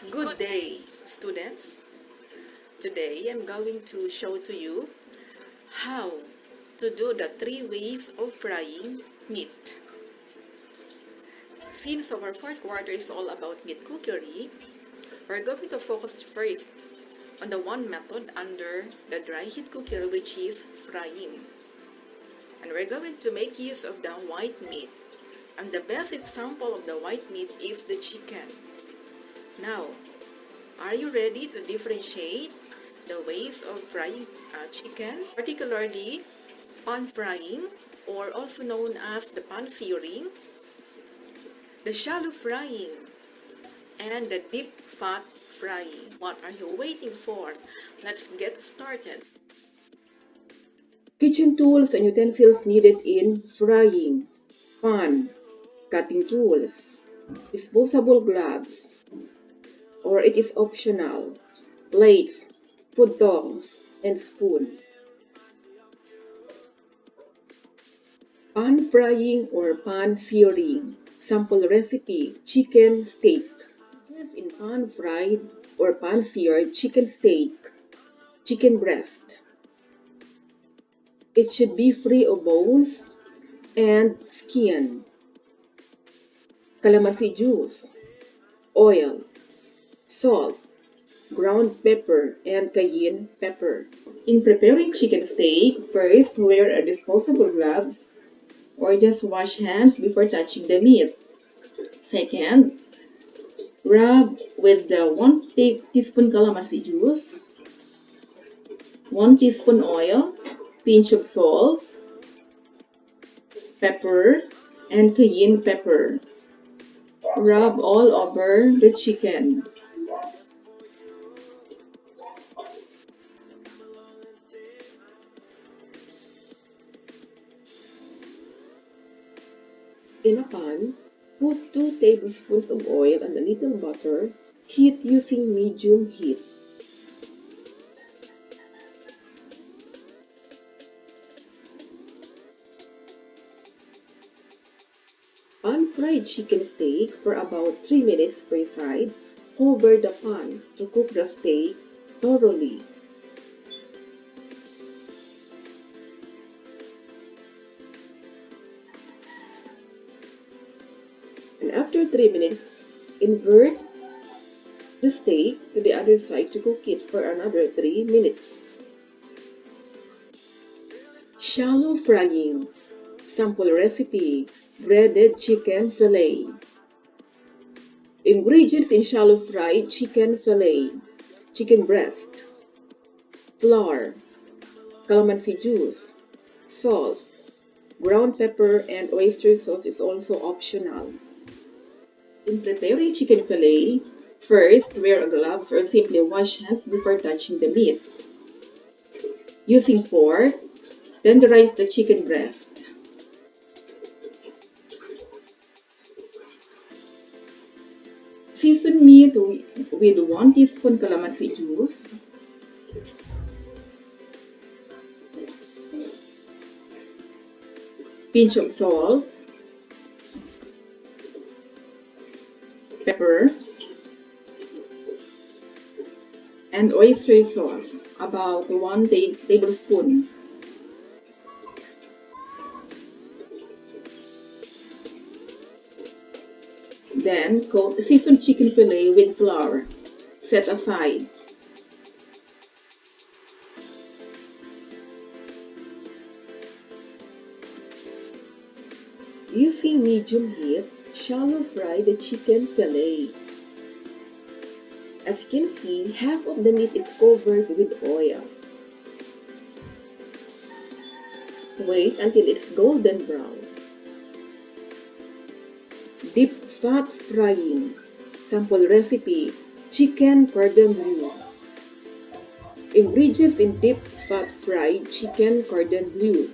Good day, students. Today I'm going to show to you how to do the 3 ways of frying meat. Since our fourth quarter is all about meat cookery, we're going to focus first on the one method under the dry heat cooker, which is frying. And we're going to make use of the white meat. And the best example of the white meat is the chicken. Now, are you ready to differentiate the ways of frying chicken, particularly pan frying, or also known as the pan searing, the shallow frying, and the deep fat frying? What are you waiting for? Let's get started. Kitchen tools and utensils needed in frying: pan, cutting tools, disposable gloves, or it is optional, plates, food tongs, and spoon. Pan frying or pan searing. Sample recipe: chicken steak. Just in pan fried or pan seared chicken steak: chicken breast. It should be free of bones and skin. Calamansi juice, oil, salt, ground pepper, and cayenne pepper. In preparing chicken steak, first wear a disposable gloves or just wash hands before touching the meat. Second, rub with the 1 teaspoon calamansi juice, 1 teaspoon oil, pinch of salt, pepper, and cayenne pepper. Rub all over the chicken. In a pan, put 2 tablespoons of oil and a little butter. Heat using medium heat. Pan-fried chicken steak for about 3 minutes per side. Cover the pan to cook the steak thoroughly. And after 3 minutes, invert the steak to the other side to cook it for another 3 minutes. Shallow frying. Sample recipe: breaded chicken fillet. Ingredients in shallow fried chicken fillet: chicken breast, flour, calamansi juice, salt, ground pepper, and oyster sauce is also optional. In preparing chicken fillet, first wear gloves or simply wash hands before touching the meat. Using fork, tenderize the chicken breast. Season meat with 1 teaspoon calamansi juice, pinch of salt, pepper, and oyster sauce, about 1 tablespoon. Then coat seasoned chicken fillet with flour. Set aside. Using medium heat, shallow fry the chicken fillet. As you can see, half of the meat is covered with oil. Wait until it's golden brown. Deep fat frying. Sample recipe: chicken cordon bleu. Ingredients in deep fat fried chicken cordon bleu: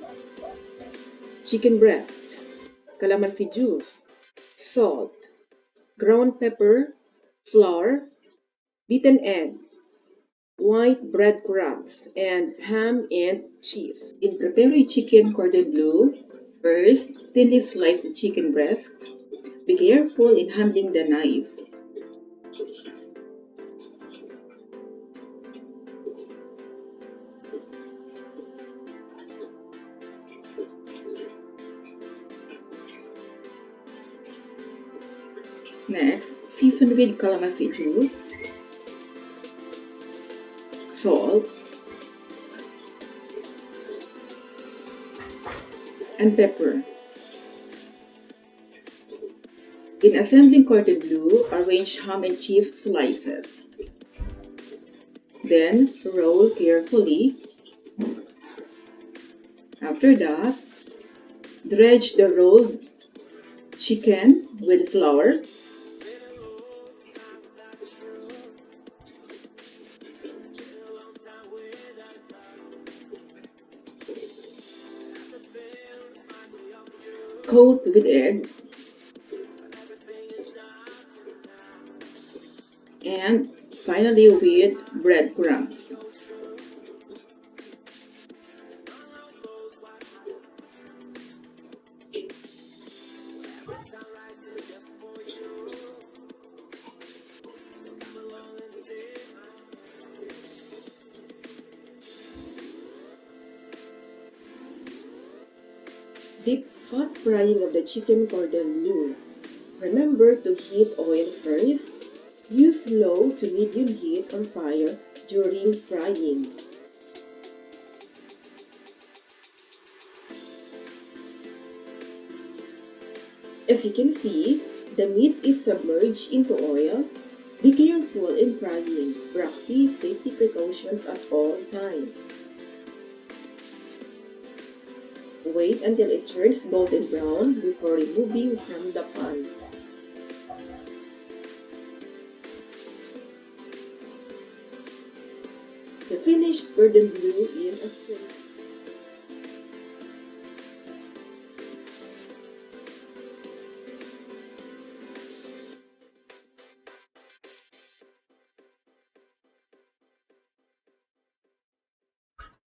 chicken breast, calamansi juice, salt, ground pepper, flour, beaten egg, white breadcrumbs, and ham and cheese. In preparing chicken cordon bleu, first thinly slice the chicken breast. Be careful in handling the knife. Next, season with calamansi juice, salt, and pepper. In assembling cordon bleu, arrange ham and cheese slices. Then, roll carefully. After that, dredge the rolled chicken with flour. Coat with egg. And finally with breadcrumbs. Deep fat frying of the chicken cordon bleu. Remember to heat oil first. Use low to medium heat on fire during frying. As you can see, the meat is submerged into oil. Be careful in frying. Practice safety precautions at all times. Wait until it turns golden brown before removing from the pan. The finished cordon bleu in a spoon.